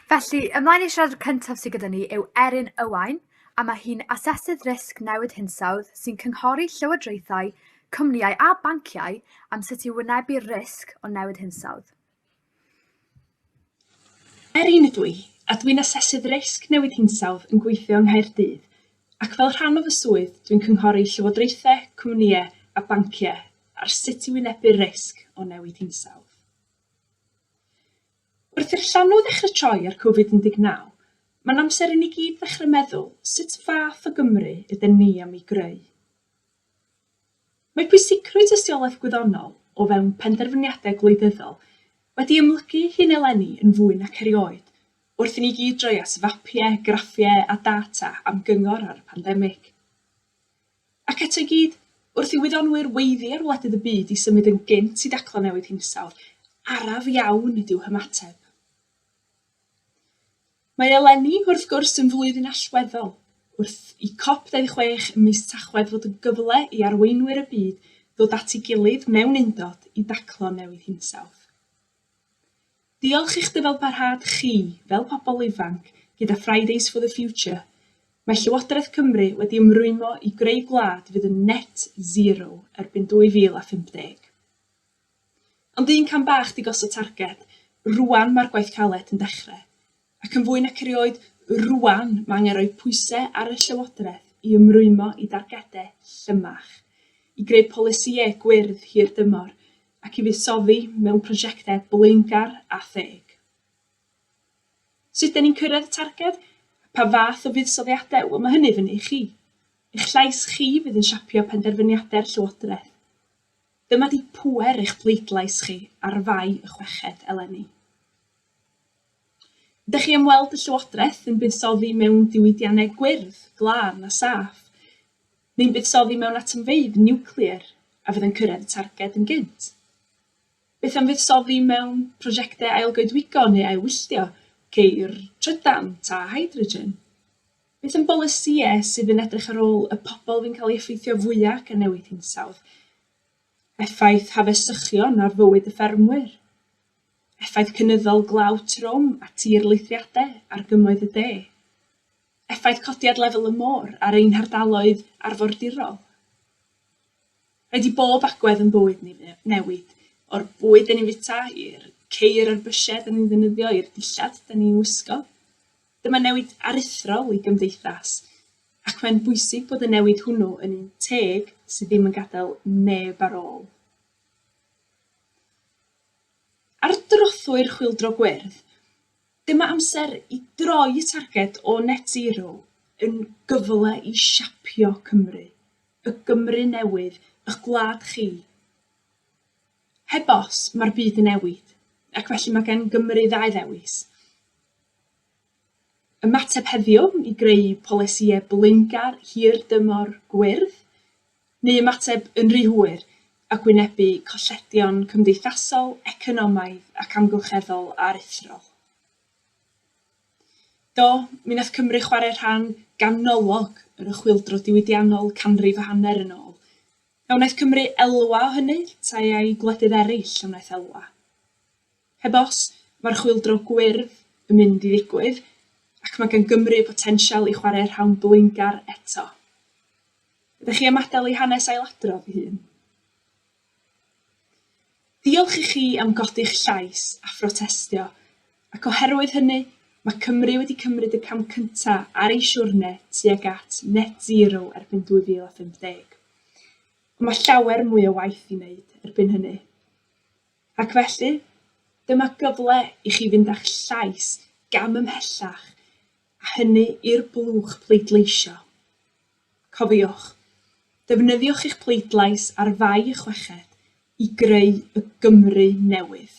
Felly, ymlaen i siarad cyntaf sydd gyda ni yw Erin Owain, a mae hi'n asesydd risg newid hinsawdd sy'n cynghori llywodraethau, cwmnïau a banciau am sut i wynebu risg o newid hinsawdd. Erin ydw i, a dwi'n asesydd risg newid hinsawdd yn gweithio yng Nghaerdydd, ac fel rhan o fy swydd dwi'n cynghori llywodraethau, cwmnïau a banciau ar sut i wynebu risg o newid hinsawdd. Wrth i'r llanw ddechrau troi ar Covid-19, mae'n amser i ni gyd ddechrau meddwl sut fath o Gymru ydyn ni am ei greu. Mae pwysigrwydd tystiolaeth gwyddonol o fewn penderfyniadau gwleidyddol wedi ymlygu hyn eleni yn fwy nac erioed, wrth i ni gyd droi at fapiau, graffiau a data am gyngor ar y pandemig. Ac eto i gyd, wrth i wyddonwyr weiddi ar wledydd y byd i symud yn gynt i daclo newid hinsawdd, araf iawn ydyw hymateb. Mae eleni wrth gwrs yn flwyddyn allweddol, wrth i COP26 ym mis Tachwedd fod yn gyfle i arweinwyr y byd ddod at ei gilydd mewn undod i daclo newid hinsawdd. Diolch i'ch dyfalbarhad chi fel pobl ifanc gyda Fridays for the Future, mae Llywodraeth Cymru wedi ymrwymo i greu gwlad fydd yn net zero erbyn 2050. Ond un cam bach di gosod targed, rwan mae'r gwaith caled yn dechrau. Ac yn fwy nac erioed, rwan mae angen rhoi pwysau ar y Llywodraeth i ymrwymo i dargedau llymach, i greu polisïau gwyrdd hir dymor ac i fuddsoddi mewn prosiectau blaengar a theg. Sut dyn ni'n cyrraedd y targed? Pa fath o fuddsoddiadau? Wel, mae hynny fyny i chi. Eich llais chi fydd yn siapio penderfyniadau'r Llywodraeth. Dyma di pŵer eich pleidlais chi ar fai y chweched eleni. Ydych chi ymweld y Llywodraeth yn buddsoddi mewn diwydiannau gwyrdd, glân a saff, neu'n buddsoddi mewn atomfeydd niwclear a fydd yn cyrraedd y targed yn gynt? Beth am fuddsoddi mewn prosiectau ailgoedwigo neu ailwylltio, ceir, trydan a hydrogen? Beth am bolisïau sydd yn edrych ar ôl y pobl fy'n cael ei effeithio fwyaf gan newid hinsawdd? Effaith hafasychion ar fywyd y ffermwyr? Effaith cynyddol glaw trwm a tirlithriadau ar gymoedd y de? Effaith codiad lefel y môr ar ein hardaloedd arfordirol? Rhaid i bob agwedd yn bywyd ni newid, o'r bwyd yn ei fita i'r ceir a'r bysiau dyn ni'n ddefnyddio i'r dillad dyn ni'n wisgo. Dyma newid aruthrol i gymdeithas, ac mae'n bwysig bod y newid hwnnw yn un teg sydd ddim yn gadael neb ar ôl. Ar drothwy'r chwyldro gwyrdd, dyma amser i droi y targed o net zero yn gyfle i siapio Cymru, y Gymru newydd, eich gwlad chi. Heb os, mae'r byd yn newid, ac felly mae gen Gymru ddau ddewis. Ymateb heddiw i greu polisïau blaengar hir dymor gwyrdd, neu ymateb yn rhy hwyr a gwynebu colledion cymdeithasol, economaidd ac amgylcheddol a aruthrol. Do, mi wnaeth Cymru chwarae rhan ganolog yn y chwyldro diwydiannol canrif a hanner yn ôl. A wnaeth Cymru elwa o hynny, tai ai gwledydd eraill a wnaeth elwa. Heb os, mae'r chwyldro gwyrdd yn mynd i ddigwydd, ac mae gan Gymru potensial i chwarae rhan blaengar eto. Ydych chi am adael i hanes ailadrodd ei hun? Diolch i chi am godi'ch llais a phrotestio, ac oherwydd hynny, mae Cymru wedi cymryd y cam cyntaf ar ei siwrne tuag at net zero erbyn 2050. Ond mae llawer mwy o waith i wneud erbyn hynny. Ac felly, dyma gyfle i chi fynd â'ch llais gam ymhellach, a hynny i'r blwch pleidleisio. Cofiwch, defnyddiwch eich pleidlais ar fai y chweched i greu y Gymru newydd.